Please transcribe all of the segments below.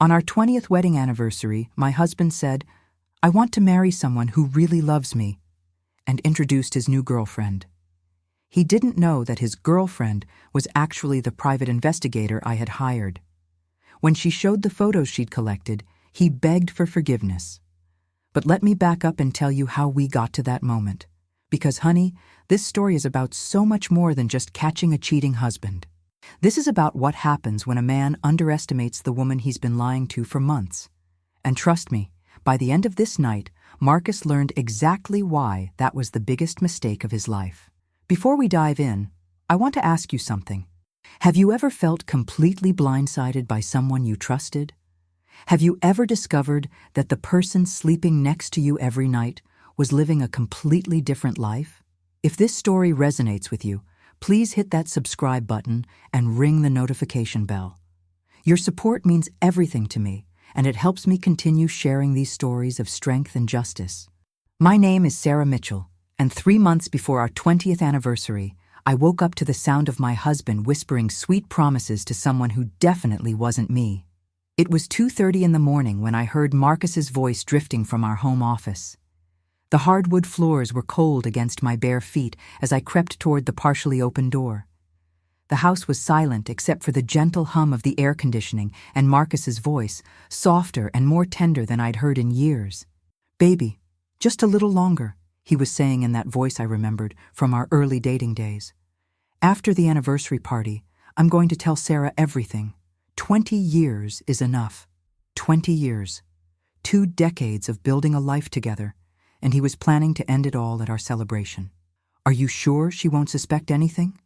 On our 20th wedding anniversary, my husband said, "I want to marry someone who really loves me," and introduced his new girlfriend. He didn't know that his girlfriend was actually the private investigator I had hired. When she showed the photos she'd collected, he begged for forgiveness. But let me back up and tell you how we got to that moment. Because, honey, this story is about so much more than just catching a cheating husband. This is about what happens when a man underestimates the woman he's been lying to for months. And trust me, by the end of this night, Marcus learned exactly why that was the biggest mistake of his life. Before we dive in, I want to ask you something. Have you ever felt completely blindsided by someone you trusted? Have you ever discovered that the person sleeping next to you every night was living a completely different life? If this story resonates with you, please hit that subscribe button and ring the notification bell. Your support means everything to me, and it helps me continue sharing these stories of strength and justice. My name is Sarah Mitchell, and 3 months before our 20th anniversary, I woke up to the sound of my husband whispering sweet promises to someone who definitely wasn't me. It was 2:30 in the morning when I heard Marcus's voice drifting from our home office. The hardwood floors were cold against my bare feet as I crept toward the partially open door. The house was silent except for the gentle hum of the air conditioning and Marcus's voice, softer and more tender than I'd heard in years. "Baby, just a little longer," he was saying in that voice I remembered from our early dating days. "After the anniversary party, I'm going to tell Sarah everything. 20 years is enough. 20 years. 2 decades of building a life together, and he was planning to end it all at our celebration. Are you sure she won't suspect anything?"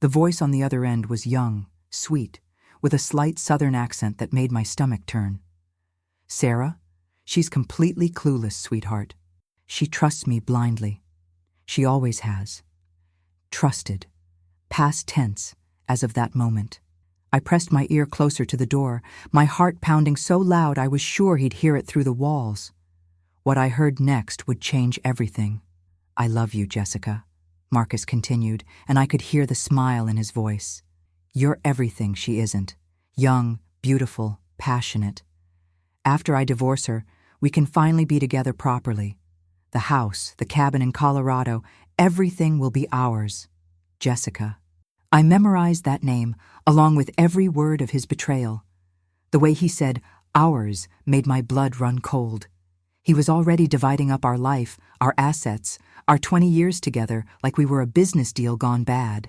The voice on the other end was young, sweet, with a slight southern accent that made my stomach turn. "Sarah, she's completely clueless, sweetheart. She trusts me blindly. She always has." Trusted. Past tense, as of that moment. I pressed my ear closer to the door, my heart pounding so loud I was sure he'd hear it through the walls. What I heard next would change everything. "I love you, Jessica," Marcus continued, and I could hear the smile in his voice. "You're everything she isn't. Young, beautiful, passionate. After I divorce her, we can finally be together properly. The house, the cabin in Colorado, everything will be ours. Jessica." I memorized that name, along with every word of his betrayal. The way he said, "ours," made my blood run cold. He was already dividing up our life, our assets, our 20 years together like we were a business deal gone bad.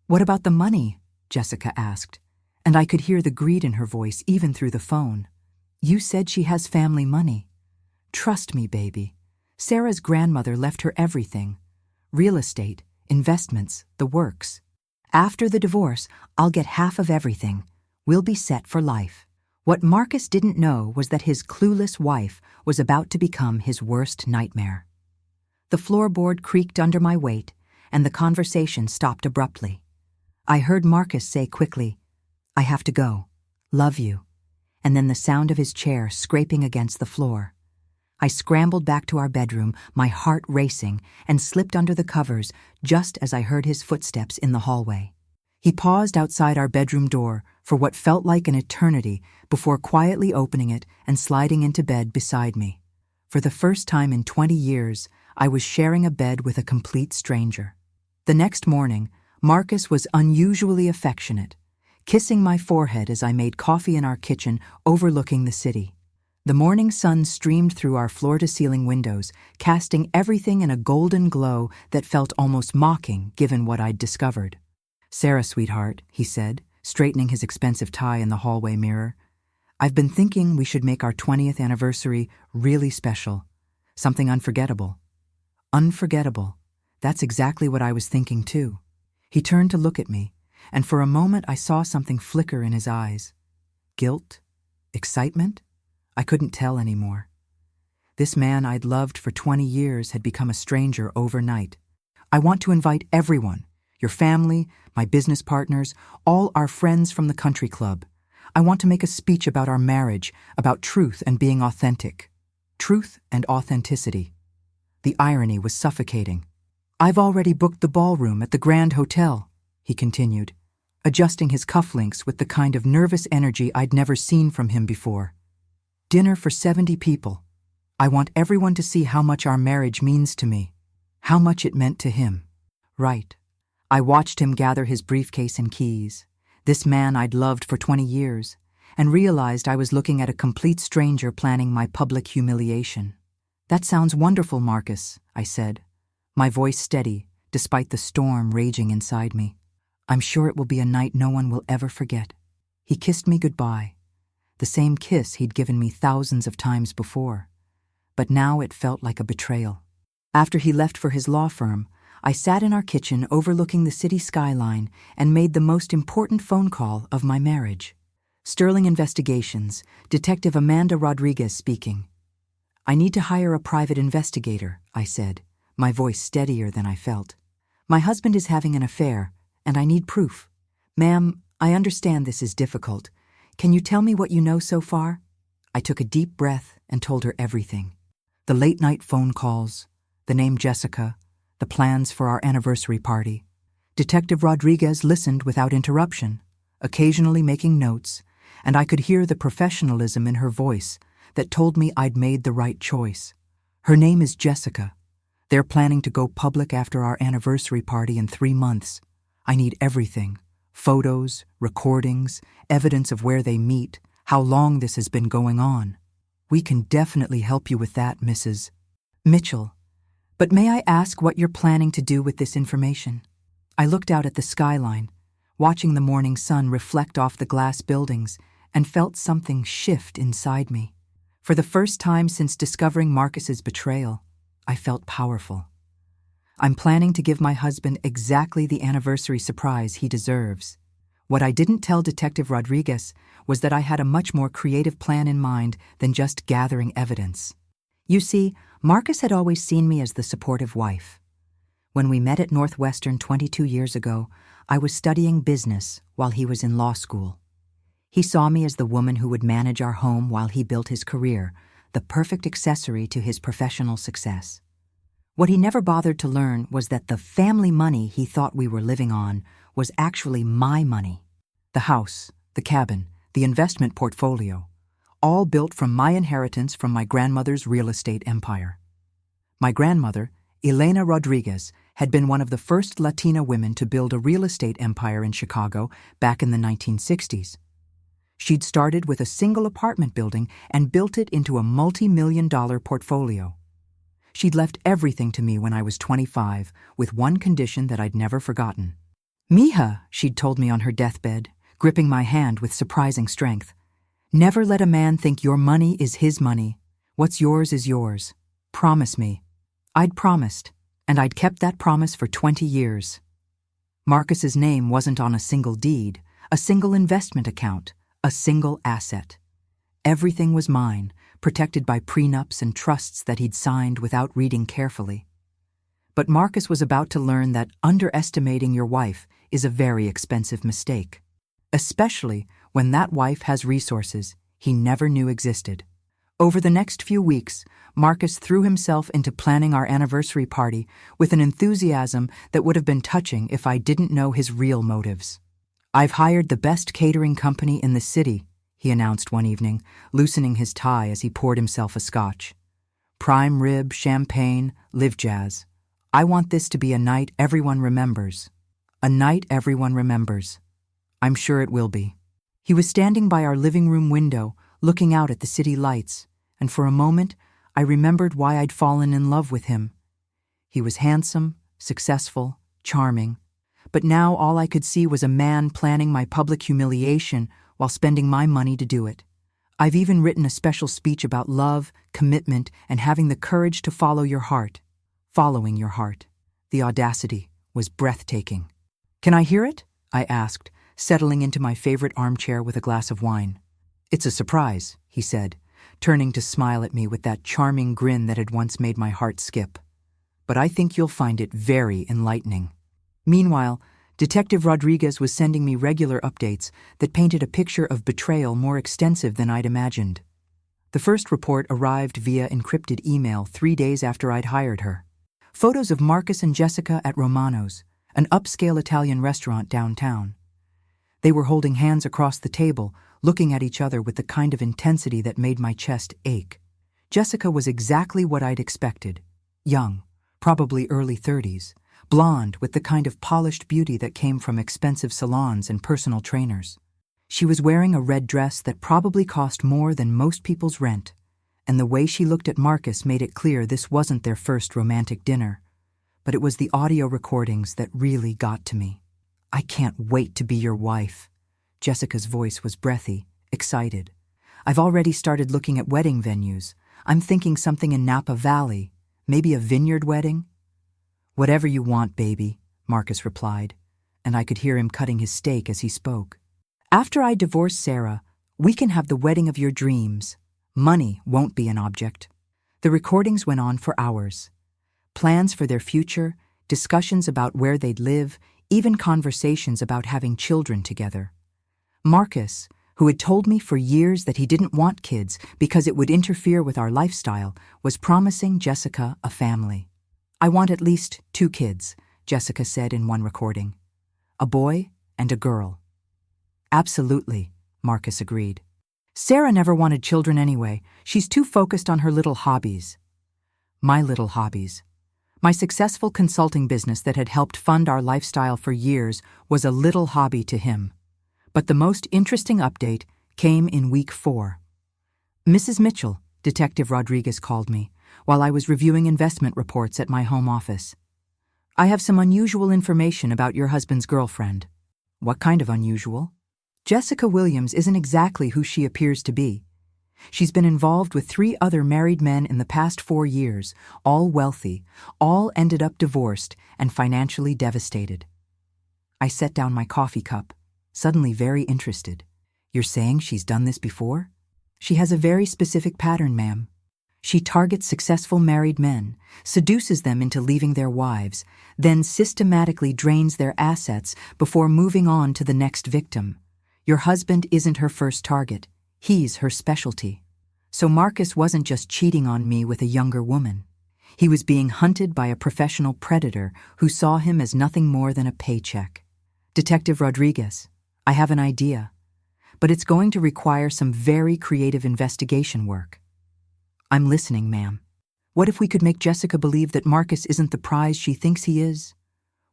"What about the money?" Jessica asked, and I could hear the greed in her voice even through the phone. "You said she has family money. Trust me, baby. Sarah's grandmother left her everything. Real estate, investments, the works. After the divorce, I'll get half of everything. We'll be set for life." What Marcus didn't know was that his clueless wife was about to become his worst nightmare. The floorboard creaked under my weight, and the conversation stopped abruptly. I heard Marcus say quickly, "I have to go. Love you," and then the sound of his chair scraping against the floor. I scrambled back to our bedroom, my heart racing, and slipped under the covers just as I heard his footsteps in the hallway. He paused outside our bedroom door for what felt like an eternity before quietly opening it and sliding into bed beside me. For the first time in 20 years, I was sharing a bed with a complete stranger. The next morning, Marcus was unusually affectionate, kissing my forehead as I made coffee in our kitchen overlooking the city. The morning sun streamed through our floor-to-ceiling windows, casting everything in a golden glow that felt almost mocking given what I'd discovered. "Sarah, sweetheart," he said, straightening his expensive tie in the hallway mirror, "I've been thinking we should make our 20th anniversary really special. Something unforgettable." Unforgettable. That's exactly what I was thinking too. He turned to look at me, and for a moment I saw something flicker in his eyes. Guilt? Excitement? I couldn't tell anymore. This man I'd loved for 20 years had become a stranger overnight. "I want to invite everyone, your family, my business partners, all our friends from the country club. I want to make a speech about our marriage, about truth and being authentic." Truth and authenticity. The irony was suffocating. "I've already booked the ballroom at the Grand Hotel," he continued. adjusting his cufflinks with the kind of nervous energy I'd never seen from him before. "Dinner for 70 people. I want everyone to see how much our marriage means to me, how much it meant to him." Right. I watched him gather his briefcase and keys, this man I'd loved for 20 years, and realized I was looking at a complete stranger planning my public humiliation. "That sounds wonderful, Marcus," I said, my voice steady despite the storm raging inside me. "I'm sure it will be a night no one will ever forget." He kissed me goodbye, the same kiss he'd given me thousands of times before, but now it felt like a betrayal. After he left for his law firm, I sat in our kitchen overlooking the city skyline and made the most important phone call of my marriage. Sterling Investigations, Detective Amanda Rodriguez speaking. "I need to hire a private investigator," I said, my voice steadier than I felt. "My husband is having an affair, and I need proof." "Ma'am, I understand this is difficult. Can you tell me what you know so far?" I took a deep breath and told her everything. The late-night phone calls, the name Jessica, the plans for our anniversary party. Detective Rodriguez listened without interruption, occasionally making notes, and I could hear the professionalism in her voice that told me I'd made the right choice. "Her name is Jessica. They're planning to go public after our anniversary party in 3 months. I need everything: photos, recordings, evidence of where they meet, how long this has been going on." "We can definitely help you with that, Mrs. Mitchell. But may I ask what you're planning to do with this information?" I looked out at the skyline, watching the morning sun reflect off the glass buildings, and felt something shift inside me. For the first time since discovering Marcus's betrayal, I felt powerful. "I'm planning to give my husband exactly the anniversary surprise he deserves." What I didn't tell Detective Rodriguez was that I had a much more creative plan in mind than just gathering evidence. You see, Marcus had always seen me as the supportive wife. When we met at Northwestern 22 years ago, I was studying business while he was in law school. He saw me as the woman who would manage our home while he built his career, the perfect accessory to his professional success. What he never bothered to learn was that the family money he thought we were living on was actually my money. The house, the cabin, the investment portfolio, all built from my inheritance from my grandmother's real estate empire. My grandmother, Elena Rodriguez, had been one of the first Latina women to build a real estate empire in Chicago back in the 1960s. She'd started with a single apartment building and built it into a multi-million-dollar portfolio. She'd left everything to me when I was 25, with one condition that I'd never forgotten. "Mija," she'd told me on her deathbed, gripping my hand with surprising strength, "never let a man think your money is his money. What's yours is yours. Promise me." I'd promised, and I'd kept that promise for 20 years. Marcus's name wasn't on a single deed, a single investment account, a single asset. Everything was mine, protected by prenups and trusts that he'd signed without reading carefully. But Marcus was about to learn that underestimating your wife is a very expensive mistake, especially when that wife has resources he never knew existed. Over the next few weeks, Marcus threw himself into planning our anniversary party with an enthusiasm that would have been touching if I didn't know his real motives. "I've hired the best catering company in the city," he announced one evening, loosening his tie as he poured himself a scotch. "Prime rib, champagne, live jazz. I want this to be a night everyone remembers. A night everyone remembers. I'm sure it will be." He was standing by our living room window, looking out at the city lights, and for a moment I remembered why I'd fallen in love with him. He was handsome, successful, charming, but now all I could see was a man planning my public humiliation while spending my money to do it. I've even written a special speech about love, commitment, and having the courage to follow your heart. Following your heart. The audacity was breathtaking. "Can I hear it?" I asked, settling into my favorite armchair with a glass of wine. "It's a surprise," he said, turning to smile at me with that charming grin that had once made my heart skip. "But I think you'll find it very enlightening." Meanwhile, Detective Rodriguez was sending me regular updates that painted a picture of betrayal more extensive than I'd imagined. The first report arrived via encrypted email 3 days after I'd hired her. Photos of Marcus and Jessica at Romano's, an upscale Italian restaurant downtown. They were holding hands across the table, looking at each other with the kind of intensity that made my chest ache. Jessica was exactly what I'd expected. Young, probably early 30s, blonde with the kind of polished beauty that came from expensive salons and personal trainers. She was wearing a red dress that probably cost more than most people's rent, and the way she looked at Marcus made it clear this wasn't their first romantic dinner. But it was the audio recordings that really got to me. "I can't wait to be your wife." Jessica's voice was breathy, excited. "I've already started looking at wedding venues. I'm thinking something in Napa Valley, maybe a vineyard wedding." "Whatever you want, baby," Marcus replied, and I could hear him cutting his steak as he spoke. "After I divorce Sarah, we can have the wedding of your dreams. Money won't be an object." The recordings went on for hours. Plans for their future, discussions about where they'd live, even conversations about having children together. Marcus, who had told me for years that he didn't want kids because it would interfere with our lifestyle, was promising Jessica a family. "I want at least 2 kids," Jessica said in one recording. "A boy and a girl." "Absolutely," Marcus agreed. "Sarah never wanted children anyway. She's too focused on her little hobbies." My little hobbies. My successful consulting business that had helped fund our lifestyle for years was a little hobby to him. But the most interesting update came in week 4. "Mrs. Mitchell," Detective Rodriguez called me, while I was reviewing investment reports at my home office. "I have some unusual information about your husband's girlfriend." "What kind of unusual?" "Jessica Williams isn't exactly who she appears to be. She's been involved with 3 other married men in the past 4 years, all wealthy, all ended up divorced and financially devastated." I set down my coffee cup, suddenly very interested. "You're saying she's done this before?" "She has a very specific pattern, ma'am. She targets successful married men, seduces them into leaving their wives, then systematically drains their assets before moving on to the next victim. Your husband isn't her first target. He's her specialty." So Marcus wasn't just cheating on me with a younger woman. He was being hunted by a professional predator who saw him as nothing more than a paycheck. "Detective Rodriguez, I have an idea, but it's going to require some very creative investigation work." "I'm listening, ma'am." "What if we could make Jessica believe that Marcus isn't the prize she thinks he is?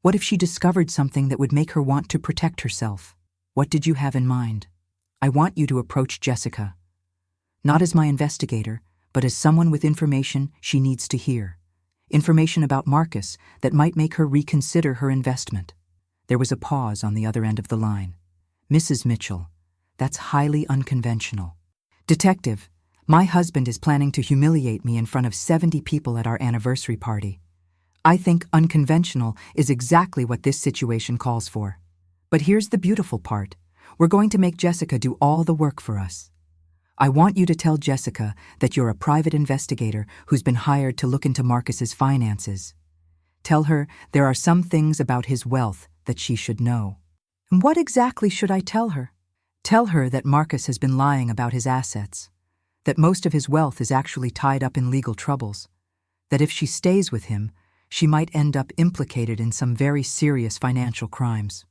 What if she discovered something that would make her want to protect herself?" "What did you have in mind?" "I want you to approach Jessica. Not as my investigator, but as someone with information she needs to hear. Information about Marcus that might make her reconsider her investment." There was a pause on the other end of the line. "Mrs. Mitchell, that's highly unconventional." "Detective, my husband is planning to humiliate me in front of 70 people at our anniversary party. I think unconventional is exactly what this situation calls for. But here's the beautiful part. We're going to make Jessica do all the work for us. I want you to tell Jessica that you're a private investigator who's been hired to look into Marcus's finances. Tell her there are some things about his wealth that she should know." "And what exactly should I tell her?" "Tell her that Marcus has been lying about his assets, that most of his wealth is actually tied up in legal troubles, that if she stays with him, she might end up implicated in some very serious financial crimes."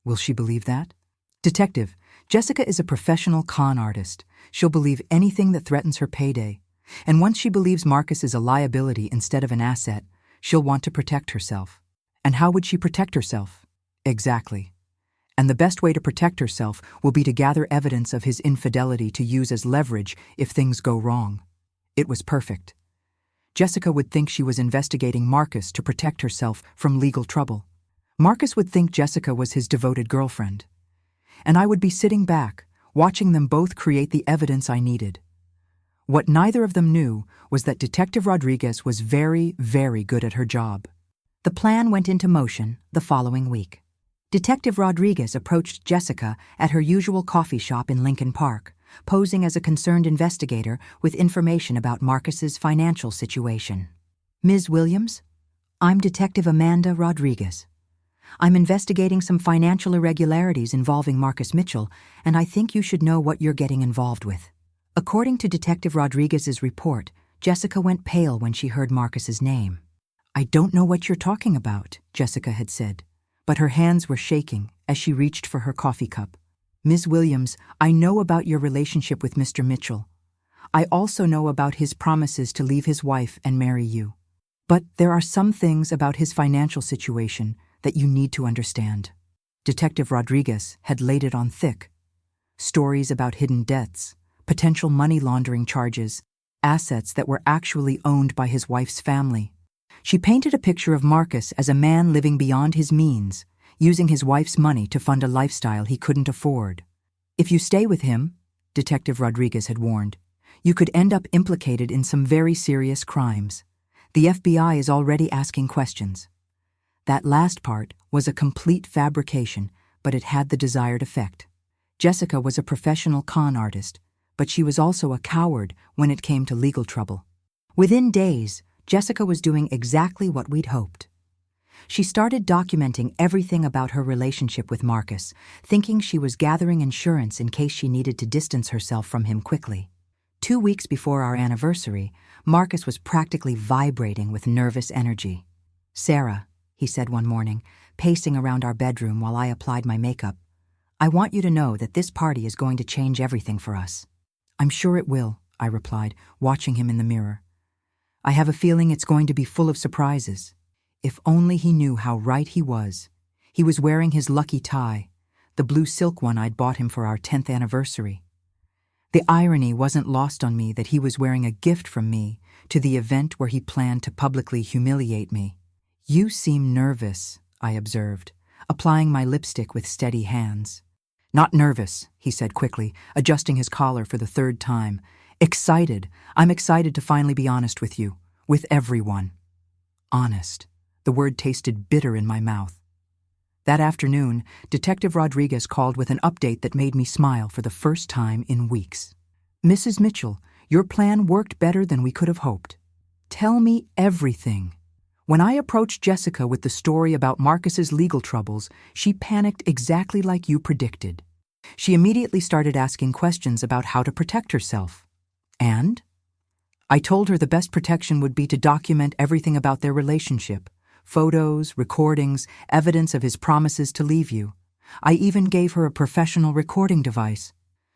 "Will she believe that?" "Detective, Jessica is a professional con artist. She'll believe anything that threatens her payday. And once she believes Marcus is a liability instead of an asset, she'll want to protect herself." "And how would she protect herself?" "Exactly. And the best way to protect herself will be to gather evidence of his infidelity to use as leverage if things go wrong." It was perfect. Jessica would think she was investigating Marcus to protect herself from legal trouble. Marcus would think Jessica was his devoted girlfriend. And I would be sitting back, watching them both create the evidence I needed. What neither of them knew was that Detective Rodriguez was very, very good at her job. The plan went into motion the following week. Detective Rodriguez approached Jessica at her usual coffee shop in Lincoln Park, posing as a concerned investigator with information about Marcus's financial situation. "Ms. Williams, I'm Detective Amanda Rodriguez. I'm investigating some financial irregularities involving Marcus Mitchell, and I think you should know what you're getting involved with." According to Detective Rodriguez's report, Jessica went pale when she heard Marcus's name. "I don't know what you're talking about," Jessica had said, but her hands were shaking as she reached for her coffee cup. Ms. Williams, I know about your relationship with Mr. Mitchell. I also know about his promises to leave his wife and marry you. But there are some things about his financial situation that you need to understand. Detective Rodriguez had laid it on thick. Stories about hidden debts, potential money laundering charges, assets that were actually owned by his wife's family. She painted a picture of Marcus as a man living beyond his means, using his wife's money to fund a lifestyle he couldn't afford. If you stay with him, Detective Rodriguez had warned, you could end up implicated in some very serious crimes. The FBI is already asking questions. That last part was a complete fabrication, but it had the desired effect. Jessica was a professional con artist, but she was also a coward when it came to legal trouble. Within days, Jessica was doing exactly what we'd hoped. She started documenting everything about her relationship with Marcus, thinking she was gathering insurance in case she needed to distance herself from him quickly. 2 weeks before our anniversary, Marcus was practically vibrating with nervous energy. "Sarah," he said one morning, pacing around our bedroom while I applied my makeup, "I want you to know that this party is going to change everything for us." "I'm sure it will," I replied, watching him in the mirror. "I have a feeling it's going to be full of surprises." If only he knew how right he was. He was wearing his lucky tie, the blue silk one I'd bought him for our 10th anniversary. The irony wasn't lost on me that he was wearing a gift from me to the event where he planned to publicly humiliate me. "You seem nervous," I observed, applying my lipstick with steady hands. "Not nervous," he said quickly, adjusting his collar for the 3rd time. "Excited. I'm excited to finally be honest with you. With everyone." Honest. The word tasted bitter in my mouth. That afternoon, Detective Rodriguez called with an update that made me smile for the first time in weeks. "Mrs. Mitchell, your plan worked better than we could have hoped. Tell me everything." When I approached Jessica with the story about Marcus's legal troubles, she panicked exactly like you predicted. She immediately started asking questions about how to protect herself. And? I told her the best protection would be to document everything about their relationship. Photos, recordings, evidence of his promises to leave you. I even gave her a professional recording device.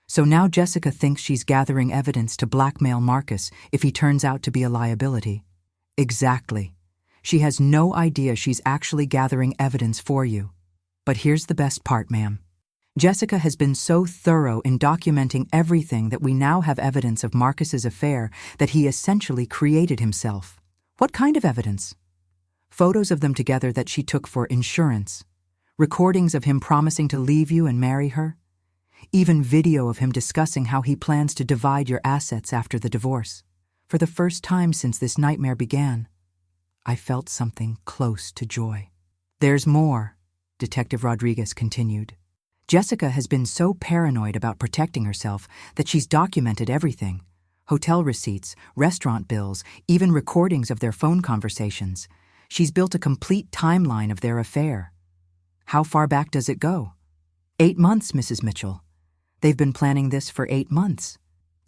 So now Jessica thinks she's gathering evidence to blackmail Marcus if he turns out to be a liability. Exactly. She has no idea she's actually gathering evidence for you. But here's the best part, ma'am. Jessica has been so thorough in documenting everything that we now have evidence of Marcus's affair that he essentially created himself. What kind of evidence? Photos of them together that she took for insurance, recordings of him promising to leave you and marry her, even video of him discussing how he plans to divide your assets after the divorce. For the first time since this nightmare began, I felt something close to joy. "There's more," Detective Rodriguez continued. "Jessica has been so paranoid about protecting herself that she's documented everything. Hotel receipts, restaurant bills, even recordings of their phone conversations. She's built a complete timeline of their affair. How far back does it go? 8 months, Mrs. Mitchell. They've been planning this for 8 months.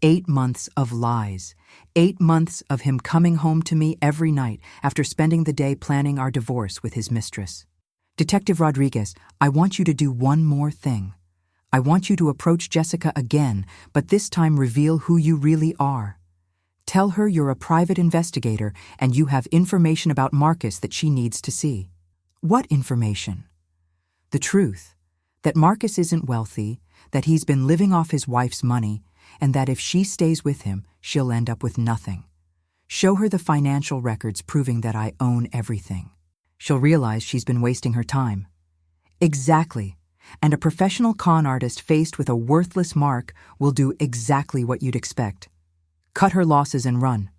8 months of lies. 8 months of him coming home to me every night after spending the day planning our divorce with his mistress. Detective Rodriguez, I want you to do one more thing. I want you to approach Jessica again, but this time reveal who you really are. Tell her you're a private investigator and you have information about Marcus that she needs to see." "What information?" "The truth. That Marcus isn't wealthy, that he's been living off his wife's money, and that if she stays with him, she'll end up with nothing. Show her the financial records proving that I own everything. She'll realize she's been wasting her time." "Exactly. And a professional con artist faced with a worthless mark will do exactly what you'd expect. Cut her losses and run.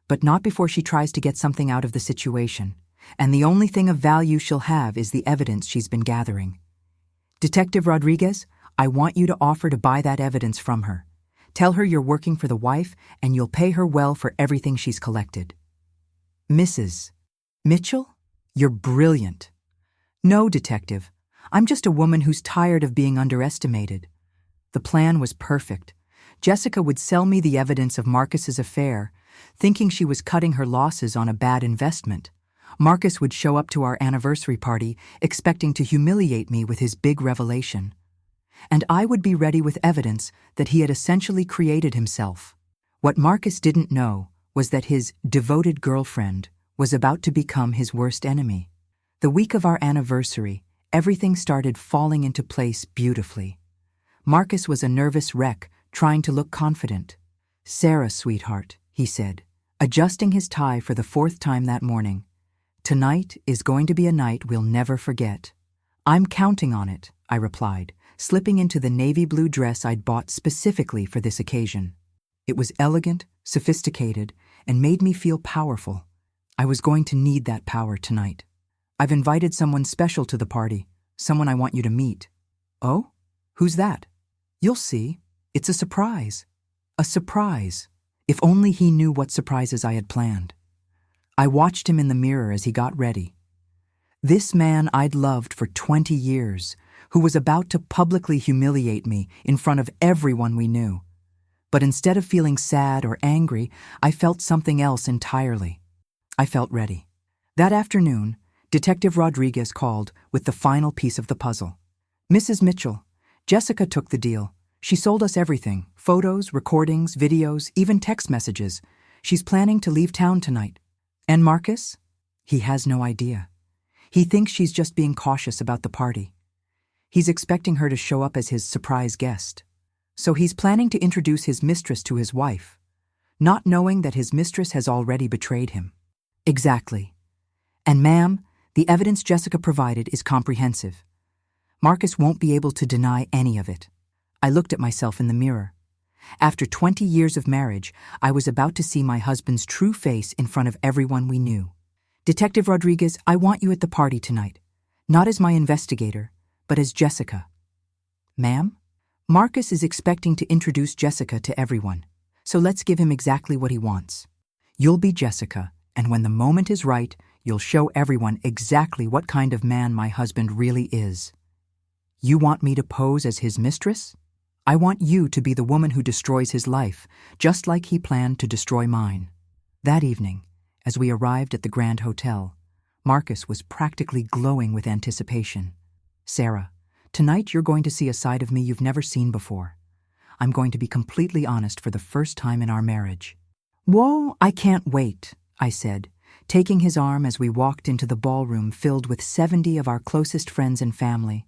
But not before she tries to get something out of the situation, and the only thing of value she'll have is the evidence she's been gathering. Detective Rodriguez, I want you to offer to buy that evidence from her. Tell her you're working for the wife and you'll pay her well for everything she's collected." "Mrs. Mitchell, you're brilliant." "No, Detective. I'm just a woman who's tired of being underestimated. The plan was perfect. Jessica would sell me the evidence of Marcus's affair, thinking she was cutting her losses on a bad investment. Marcus would show up to our anniversary party, expecting to humiliate me with his big revelation. and I would be ready with evidence that he had essentially created himself. What Marcus didn't know was that his devoted girlfriend was about to become his worst enemy. The week of our anniversary, everything started falling into place beautifully. Marcus was a nervous wreck, trying to look confident. "Sarah, sweetheart," he said, adjusting his tie for the 4th time that morning. "Tonight is going to be a night we'll never forget." "I'm counting on it," I replied, slipping into the navy blue dress I'd bought specifically for this occasion. It was elegant, sophisticated, and made me feel powerful. I was going to need that power tonight. "I've invited someone special to the party, someone I want you to meet." "Oh? Who's that?" "You'll see. It's a surprise." A surprise. If only he knew what surprises I had planned. I watched him in the mirror as he got ready. This man I'd loved for 20 years, who was about to publicly humiliate me in front of everyone we knew. But instead of feeling sad or angry, I felt something else entirely. I felt ready. That afternoon, Detective Rodriguez called with the final piece of the puzzle. "Mrs. Mitchell, Jessica took the deal. She sold us everything: photos, recordings, videos, even text messages. She's planning to leave town tonight." "And Marcus?" "He has no idea. He thinks she's just being cautious about the party. He's expecting her to show up as his surprise guest. So he's planning to introduce his mistress to his wife, not knowing that his mistress has already betrayed him." "Exactly. And ma'am, the evidence Jessica provided is comprehensive. Marcus won't be able to deny any of it." I looked at myself in the mirror. After 20 years of marriage, I was about to see my husband's true face in front of everyone we knew. "Detective Rodriguez, I want you at the party tonight. Not as my investigator, but as Jessica." "Ma'am?" "Marcus is expecting to introduce Jessica to everyone, so let's give him exactly what he wants. You'll be Jessica, and when the moment is right, you'll show everyone exactly what kind of man my husband really is." "You want me to pose as his mistress?" "I want you to be the woman who destroys his life, just like he planned to destroy mine." That evening, as we arrived at the Grand Hotel, Marcus was practically glowing with anticipation. "Sarah, tonight you're going to see a side of me you've never seen before. I'm going to be completely honest for the first time in our marriage." "Whoa, I can't wait," I said, taking his arm as we walked into the ballroom filled with 70 of our closest friends and family.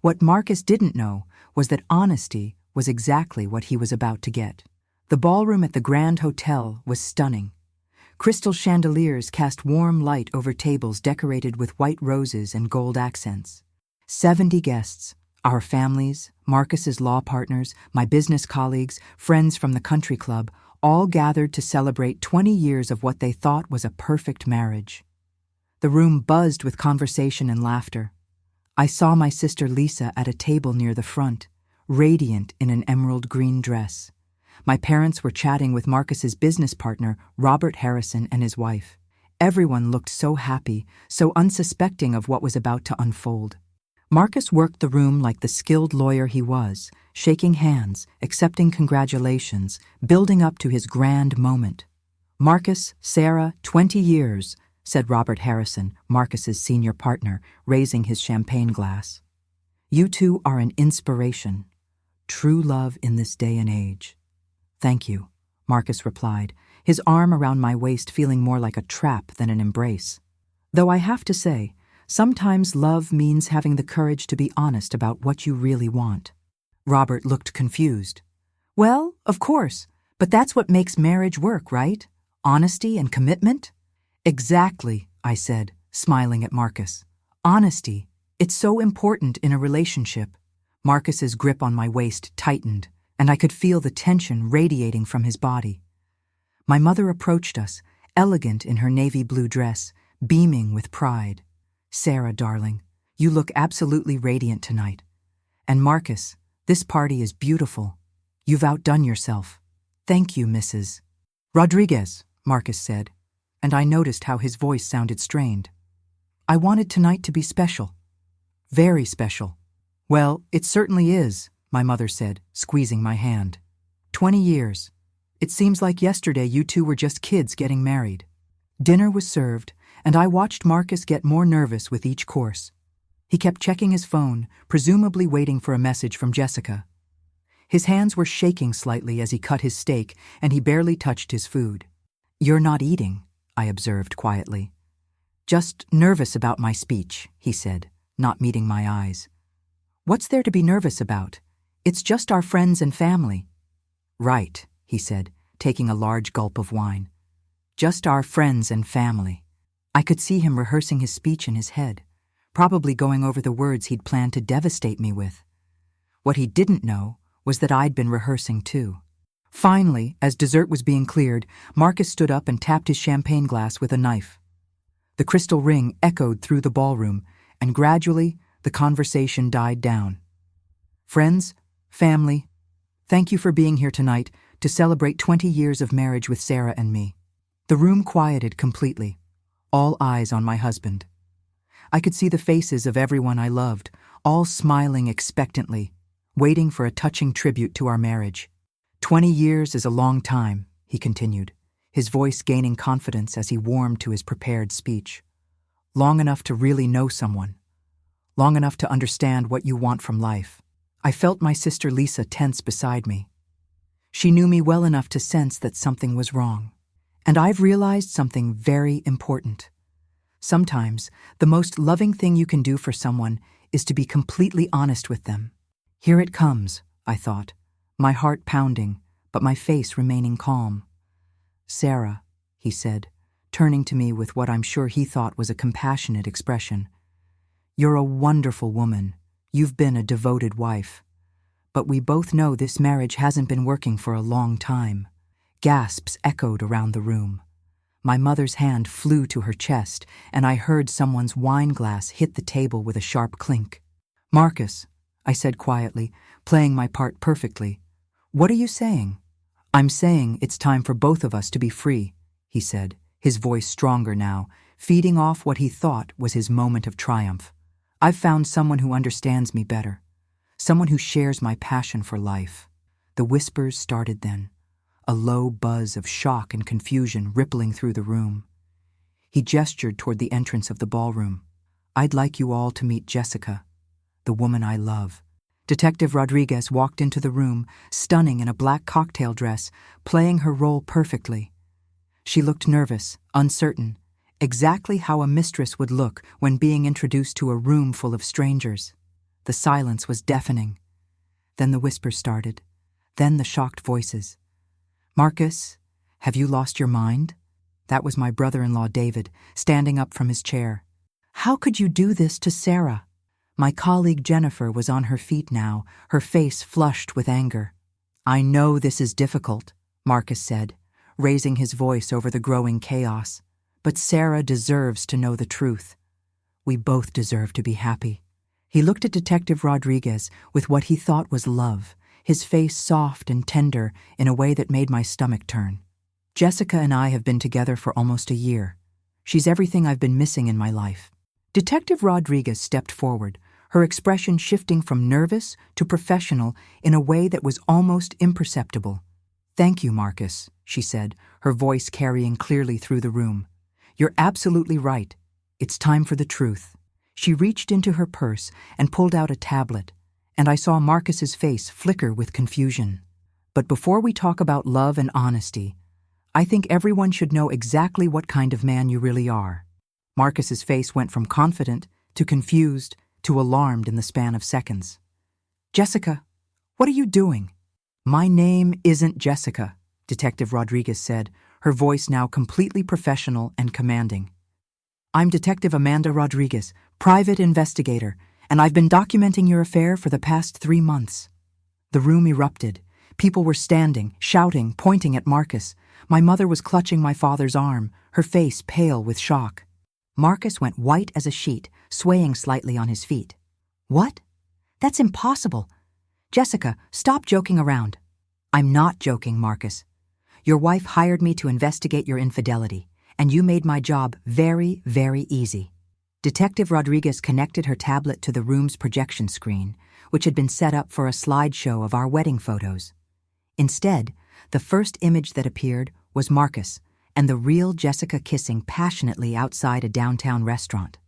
What Marcus didn't know was that honesty was exactly what he was about to get. The ballroom at the Grand Hotel was stunning. Crystal chandeliers cast warm light over tables decorated with white roses and gold accents. 70 guests, our families, Marcus's law partners, my business colleagues, friends from the country club, all gathered to celebrate 20 years of what they thought was a perfect marriage. The room buzzed with conversation and laughter. I saw my sister Lisa at a table near the front, radiant in an emerald green dress. My parents were chatting with Marcus's business partner, Robert Harrison, and his wife. Everyone looked so happy, so unsuspecting of what was about to unfold. Marcus worked the room like the skilled lawyer he was, shaking hands, accepting congratulations, building up to his grand moment. "Marcus, Sarah, 20 years, said Robert Harrison, Marcus's senior partner, raising his champagne glass. "You two are an inspiration. True love in this day and age." "Thank you," Marcus replied, his arm around my waist feeling more like a trap than an embrace. Though I have to say, sometimes love means having the courage to be honest about what you really want. Robert looked confused. "Well, of course, but that's what makes marriage work, right? Honesty and commitment?" "Exactly," I said, smiling at Marcus. "Honesty. It's so important in a relationship." Marcus's grip on my waist tightened, and I could feel the tension radiating from his body. My mother approached us, elegant in her navy blue dress, beaming with pride. "Sarah, darling, you look absolutely radiant tonight. And Marcus, this party is beautiful. You've outdone yourself." "Thank you, Mrs. Rodriguez," Marcus said, and I noticed how his voice sounded strained. "I wanted tonight to be special. Very special." "Well, it certainly is," my mother said, squeezing my hand. 20 years. It seems like yesterday you two were just kids getting married." Dinner was served, and I watched Marcus get more nervous with each course. He kept checking his phone, presumably waiting for a message from Jessica. His hands were shaking slightly as he cut his steak, and he barely touched his food. "You're not eating," I observed quietly. "Just nervous about my speech," he said, not meeting my eyes. "What's there to be nervous about? It's just our friends and family." "Right," he said, taking a large gulp of wine. "Just our friends and family." I could see him rehearsing his speech in his head, probably going over the words he'd planned to devastate me with. What he didn't know was that I'd been rehearsing too. Finally, as dessert was being cleared, Marcus stood up and tapped his champagne glass with a knife. The crystal ring echoed through the ballroom, and gradually the conversation died down. "Friends, family, thank you for being here tonight to celebrate 20 years of marriage with Sarah and me." The room quieted completely, all eyes on my husband. I could see the faces of everyone I loved, all smiling expectantly, waiting for a touching tribute to our marriage. 20 years is a long time," he continued, his voice gaining confidence as he warmed to his prepared speech. "Long enough to really know someone. Long enough to understand what you want from life." I felt my sister Lisa tense beside me. She knew me well enough to sense that something was wrong. And I've realized something very important. Sometimes, the most loving thing you can do for someone is to be completely honest with them. "Here it comes," I thought, my heart pounding, but my face remaining calm. "Sarah," he said, turning to me with what I'm sure he thought was a compassionate expression. "You're a wonderful woman. You've been a devoted wife. But we both know this marriage hasn't been working for a long time." Gasps echoed around the room. My mother's hand flew to her chest, and I heard someone's wine glass hit the table with a sharp clink. "Marcus," I said quietly, playing my part perfectly, "what are you saying?" "I'm saying it's time for both of us to be free," he said, his voice stronger now, feeding off what he thought was his moment of triumph. "I've found someone who understands me better, someone who shares my passion for life." The whispers started then, a low buzz of shock and confusion rippling through the room. He gestured toward the entrance of the ballroom. "I'd like you all to meet Jessica, the woman I love." Detective Rodriguez walked into the room, stunning in a black cocktail dress, playing her role perfectly. She looked nervous, uncertain, exactly how a mistress would look when being introduced to a room full of strangers. The silence was deafening. Then the whispers started, then the shocked voices. "Marcus, have you lost your mind?" That was my brother-in-law David, standing up from his chair. "How could you do this to Sarah?" My colleague Jennifer was on her feet now, her face flushed with anger. "I know this is difficult," Marcus said, raising his voice over the growing chaos. "But Sarah deserves to know the truth. We both deserve to be happy." He looked at Detective Rodriguez with what he thought was love, his face soft and tender in a way that made my stomach turn. "Jessica and I have been together for almost a year. She's everything I've been missing in my life." Detective Rodriguez stepped forward, her expression shifting from nervous to professional in a way that was almost imperceptible. "Thank you, Marcus," she said, her voice carrying clearly through the room. "You're absolutely right. It's time for the truth." She reached into her purse and pulled out a tablet, and I saw Marcus's face flicker with confusion. "But before we talk about love and honesty, I think everyone should know exactly what kind of man you really are." Marcus's face went from confident to confused to alarmed in the span of seconds. "Jessica, what are you doing?" "My name isn't Jessica," Detective Rodriguez said, her voice now completely professional and commanding. "I'm Detective Amanda Rodriguez, private investigator, and I've been documenting your affair for the past 3 months." The room erupted. People were standing, shouting, pointing at Marcus. My mother was clutching my father's arm, her face pale with shock. Marcus went white as a sheet, swaying slightly on his feet. "What? That's impossible. Jessica, stop joking around." "I'm not joking, Marcus. Your wife hired me to investigate your infidelity, and you made my job very, very easy." Detective Rodriguez connected her tablet to the room's projection screen, which had been set up for a slideshow of our wedding photos. Instead, the first image that appeared was Marcus and the real Jessica kissing passionately outside a downtown restaurant.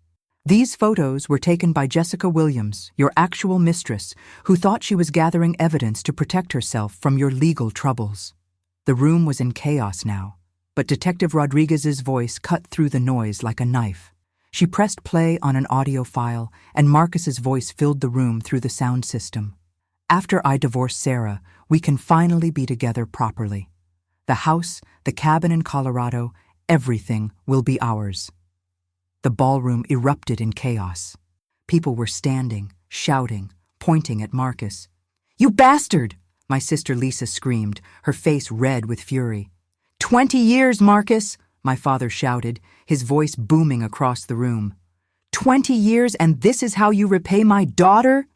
These photos were taken by Jessica Williams, your actual mistress, who thought she was gathering evidence to protect herself from your legal troubles. The room was in chaos now, but Detective Rodriguez's voice cut through the noise like a knife. She pressed play on an audio file, and Marcus's voice filled the room through the sound system. After I divorce Sarah, we can finally be together properly. The house, the cabin in Colorado, everything will be ours. The ballroom erupted in chaos. People were standing, shouting, pointing at Marcus. "You bastard!" my sister Lisa screamed, her face red with fury. 20 years, Marcus! My father shouted, his voice booming across the room. 20 years, and this is how you repay my daughter?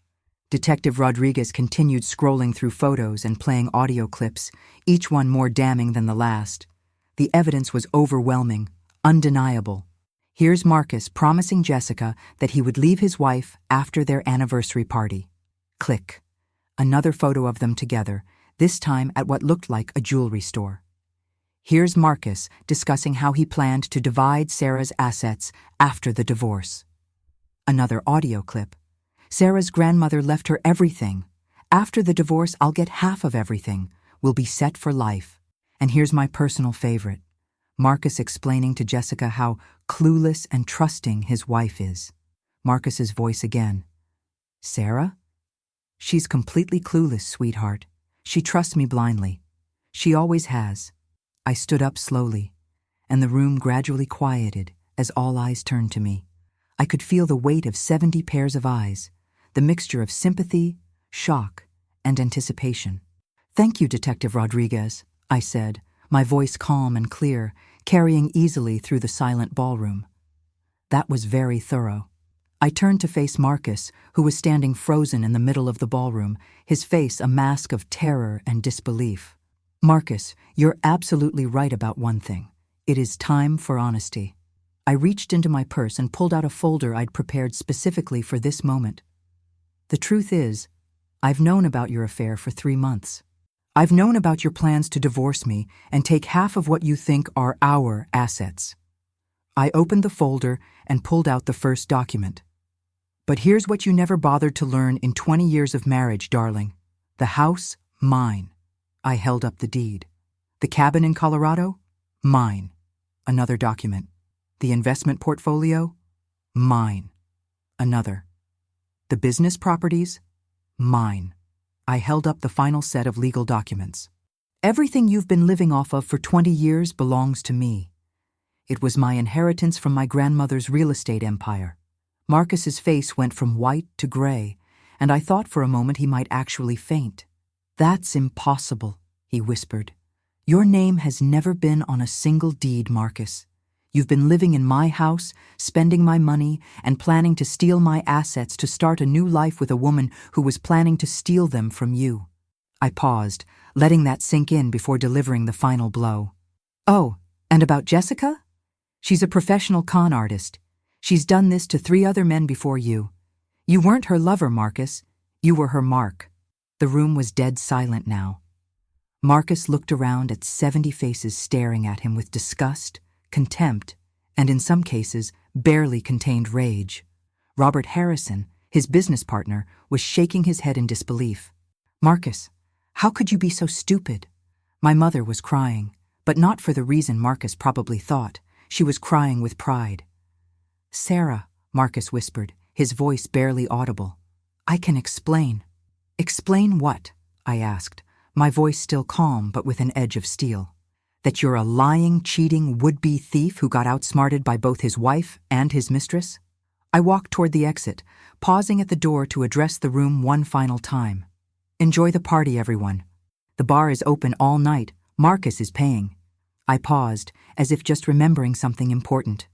Detective Rodriguez continued scrolling through photos and playing audio clips, each one more damning than the last. The evidence was overwhelming, undeniable. Here's Marcus promising Jessica that he would leave his wife after their anniversary party. Click. Another photo of them together, this time at what looked like a jewelry store. Here's Marcus discussing how he planned to divide Sarah's assets after the divorce. Another audio clip. Sarah's grandmother left her everything. After the divorce, I'll get half of everything. We'll be set for life. And here's my personal favorite. Marcus explaining to Jessica how clueless and trusting his wife is. Marcus's voice again. Sarah? She's completely clueless, sweetheart. She trusts me blindly. She always has. I stood up slowly, and the room gradually quieted as all eyes turned to me. I could feel the weight of 70 pairs of eyes, the mixture of sympathy, shock, and anticipation. Thank you, Detective Rodriguez, I said, my voice calm and clear, carrying easily through the silent ballroom. That was very thorough. I turned to face Marcus, who was standing frozen in the middle of the ballroom, his face a mask of terror and disbelief. Marcus, you're absolutely right about one thing. It is time for honesty. I reached into my purse and pulled out a folder I'd prepared specifically for this moment. The truth is, I've known about your affair for 3 months. I've known about your plans to divorce me and take half of what you think are our assets. I opened the folder and pulled out the first document. But here's what you never bothered to learn in 20 years of marriage, darling. The house, mine. I held up the deed. The cabin in Colorado? Mine. Another document. The investment portfolio? Mine. Another. The business properties? Mine. I held up the final set of legal documents. Everything you've been living off of for 20 years belongs to me. It was my inheritance from my grandmother's real estate empire. Marcus's face went from white to gray, and I thought for a moment he might actually faint. That's impossible, he whispered. Your name has never been on a single deed, Marcus. You've been living in my house, spending my money, and planning to steal my assets to start a new life with a woman who was planning to steal them from you. I paused, letting that sink in before delivering the final blow. Oh, and about Jessica? She's a professional con artist. She's done this to 3 other men before you. You weren't her lover, Marcus. You were her mark. The room was dead silent now. Marcus looked around at 70 faces staring at him with disgust, contempt, and in some cases, barely contained rage. Robert Harrison, his business partner, was shaking his head in disbelief. Marcus, how could you be so stupid? My mother was crying, but not for the reason Marcus probably thought. She was crying with pride. Sarah, Marcus whispered, his voice barely audible. I can explain. Explain what? I asked, my voice still calm but with an edge of steel. That you're a lying, cheating, would-be thief who got outsmarted by both his wife and his mistress? I walked toward the exit, pausing at the door to address the room one final time. Enjoy the party, everyone. The bar is open all night. Marcus is paying. I paused, as if just remembering something important.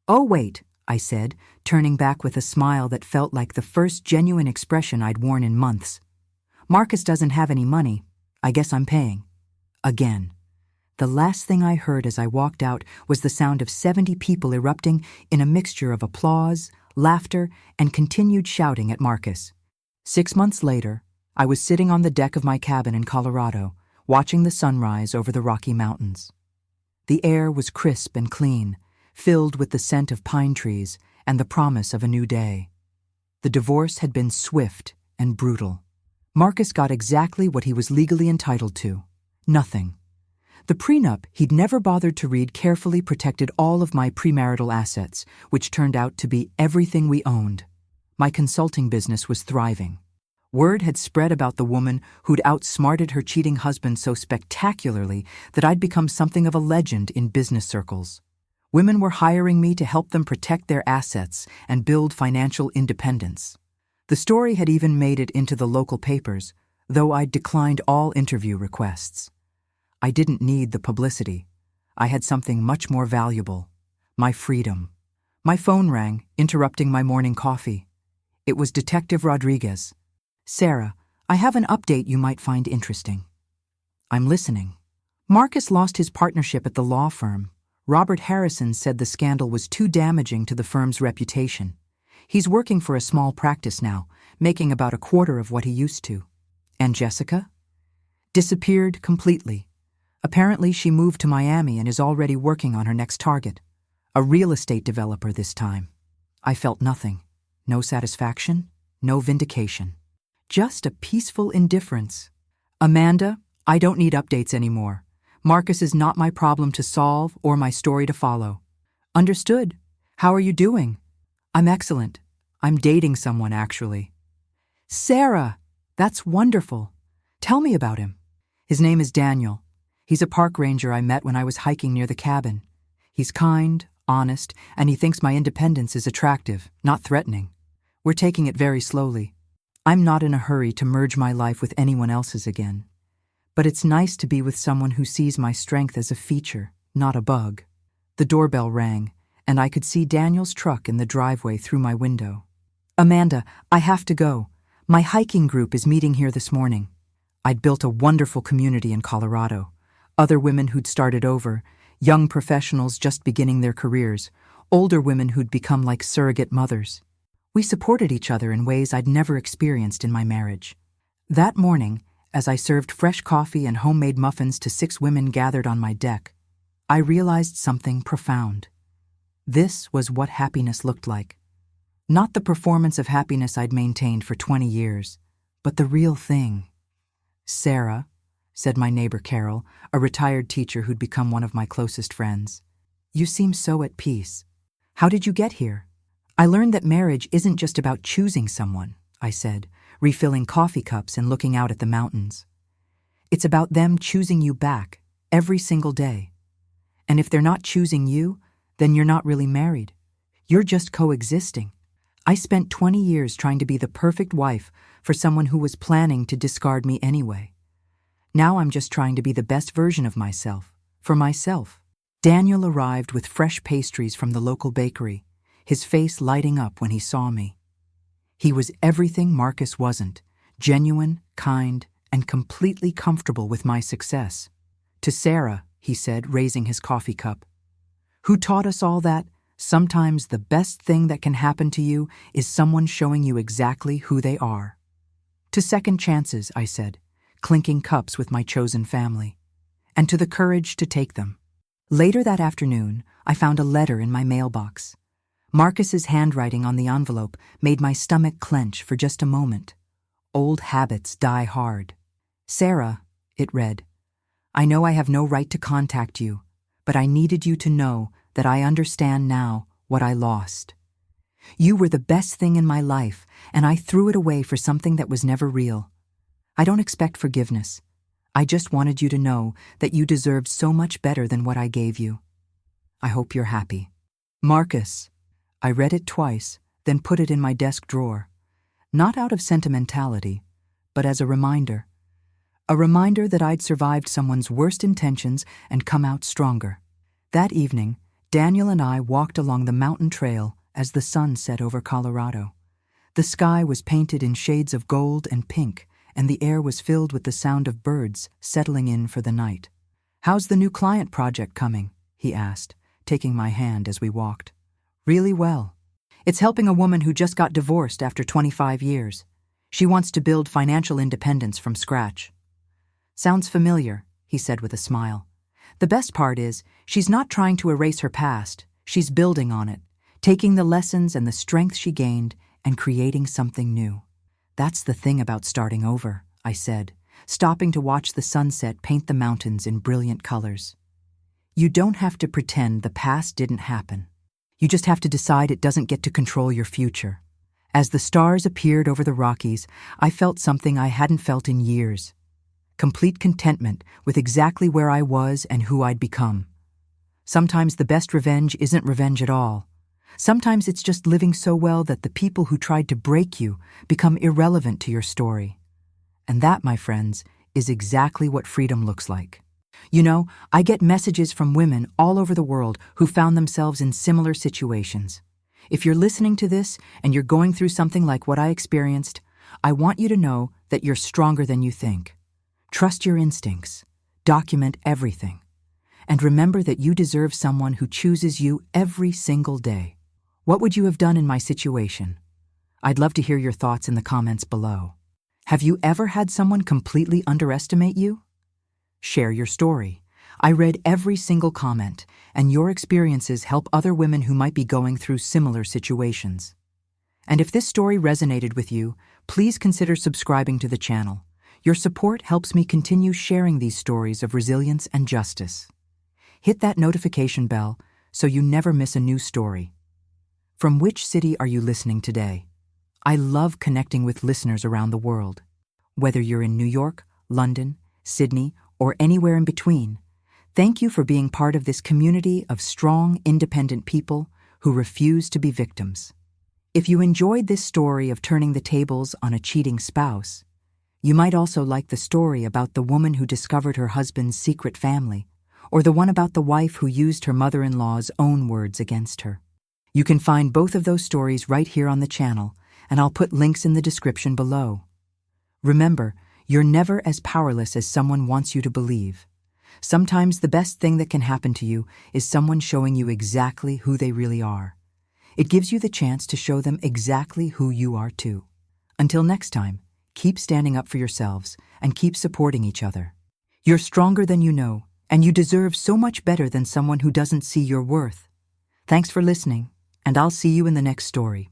Oh, wait, I said, turning back with a smile that felt like the first genuine expression I'd worn in months. Marcus doesn't have any money. I guess I'm paying. Again. The last thing I heard as I walked out was the sound of 70 people erupting in a mixture of applause, laughter, and continued shouting at Marcus. 6 months later, I was sitting on the deck of my cabin in Colorado, watching the sunrise over the Rocky Mountains. The air was crisp and clean, filled with the scent of pine trees and the promise of a new day. The divorce had been swift and brutal. Marcus got exactly what he was legally entitled to: nothing. The prenup he'd never bothered to read carefully protected all of my premarital assets, which turned out to be everything we owned. My consulting business was thriving. Word had spread about the woman who'd outsmarted her cheating husband so spectacularly that I'd become something of a legend in business circles. Women were hiring me to help them protect their assets and build financial independence. The story had even made it into the local papers, though I'd declined all interview requests. I didn't need the publicity. I had something much more valuable: my freedom. My phone rang, interrupting my morning coffee. It was Detective Rodriguez. "Sarah, I have an update you might find interesting." "I'm listening." Marcus lost his partnership at the law firm. Robert Harrison said the scandal was too damaging to the firm's reputation. He's working for a small practice now, making about a quarter of what he used to. And Jessica? Disappeared completely. Apparently she moved to Miami and is already working on her next target. A real estate developer this time. I felt nothing. No satisfaction, no vindication. Just a peaceful indifference. "Amanda, I don't need updates anymore. Marcus is not my problem to solve or my story to follow." "Understood. How are you doing?" "I'm excellent. I'm dating someone, actually." "Sarah, that's wonderful. Tell me about him." "His name is Daniel. He's a park ranger I met when I was hiking near the cabin. He's kind, honest, and he thinks my independence is attractive, not threatening. We're taking it very slowly. I'm not in a hurry to merge my life with anyone else's again. But it's nice to be with someone who sees my strength as a feature, not a bug." The doorbell rang, and I could see Daniel's truck in the driveway through my window. "Amanda, I have to go. My hiking group is meeting here this morning." I'd built a wonderful community in Colorado. Other women who'd started over, young professionals just beginning their careers, older women who'd become like surrogate mothers. We supported each other in ways I'd never experienced in my marriage. That morning, as I served fresh coffee and homemade muffins to 6 women gathered on my deck, I realized something profound. This was what happiness looked like. Not the performance of happiness I'd maintained for 20 years, but the real thing. "Sarah," said my neighbor Carol, a retired teacher who'd become one of my closest friends, "you seem so at peace. How did you get here?" "I learned that marriage isn't just about choosing someone," I said, refilling coffee cups and looking out at the mountains. "It's about them choosing you back every single day. And if they're not choosing you, then you're not really married. You're just coexisting. I spent 20 years trying to be the perfect wife for someone who was planning to discard me anyway. Now I'm just trying to be the best version of myself, for myself." Daniel arrived with fresh pastries from the local bakery, his face lighting up when he saw me. He was everything Marcus wasn't: genuine, kind, and completely comfortable with my success. "To Sarah," he said, raising his coffee cup, "who taught us all that sometimes the best thing that can happen to you is someone showing you exactly who they are." "To second chances," I said, clinking cups with my chosen family, "and to the courage to take them." Later that afternoon, I found a letter in my mailbox. Marcus's handwriting on the envelope made my stomach clench for just a moment. "Old habits die hard." "Sarah," it read, "I know I have no right to contact you, but I needed you to know that I understand now what I lost. You were the best thing in my life, and I threw it away for something that was never real. I don't expect forgiveness. I just wanted you to know that you deserved so much better than what I gave you. I hope you're happy. Marcus." I read it twice, then put it in my desk drawer. Not out of sentimentality, but as a reminder. A reminder that I'd survived someone's worst intentions and come out stronger. That evening, Daniel and I walked along the mountain trail as the sun set over Colorado. The sky was painted in shades of gold and pink, and the air was filled with the sound of birds settling in for the night. "How's the new client project coming?" he asked, taking my hand as we walked. "Really well. It's helping a woman who just got divorced after 25 years. She wants to build financial independence from scratch." "Sounds familiar," he said with a smile. "The best part is, she's not trying to erase her past. She's building on it, taking the lessons and the strength she gained and creating something new. That's the thing about starting over, I said, stopping to watch the sunset paint the mountains in brilliant colors. You don't have to pretend the past didn't happen. You just have to decide it doesn't get to control your future. As the stars appeared over the Rockies, I felt something I hadn't felt in years. Complete contentment with exactly where I was and who I'd become. Sometimes the best revenge isn't revenge at all. Sometimes it's just living so well that the people who tried to break you become irrelevant to your story. And that, my friends, is exactly what freedom looks like. You know, I get messages from women all over the world who found themselves in similar situations. If you're listening to this and you're going through something like what I experienced, I want you to know that you're stronger than you think. Trust your instincts. Document everything. And remember that you deserve someone who chooses you every single day. What would you have done in my situation? I'd love to hear your thoughts in the comments below. Have you ever had someone completely underestimate you? Share your story. I read every single comment, and your experiences help other women who might be going through similar situations. And if this story resonated with you, please consider subscribing to the channel. Your support helps me continue sharing these stories of resilience and justice. Hit that notification bell so you never miss a new story. From which city are you listening today? I love connecting with listeners around the world. Whether you're in New York, London, Sydney, or anywhere in between, thank you for being part of this community of strong, independent people who refuse to be victims. If you enjoyed this story of turning the tables on a cheating spouse, you might also like the story about the woman who discovered her husband's secret family, or the one about the wife who used her mother-in-law's own words against her. You can find both of those stories right here on the channel, and I'll put links in the description below. Remember, you're never as powerless as someone wants you to believe. Sometimes the best thing that can happen to you is someone showing you exactly who they really are. It gives you the chance to show them exactly who you are too. Until next time, keep standing up for yourselves and keep supporting each other. You're stronger than you know, and you deserve so much better than someone who doesn't see your worth. Thanks for listening, and I'll see you in the next story.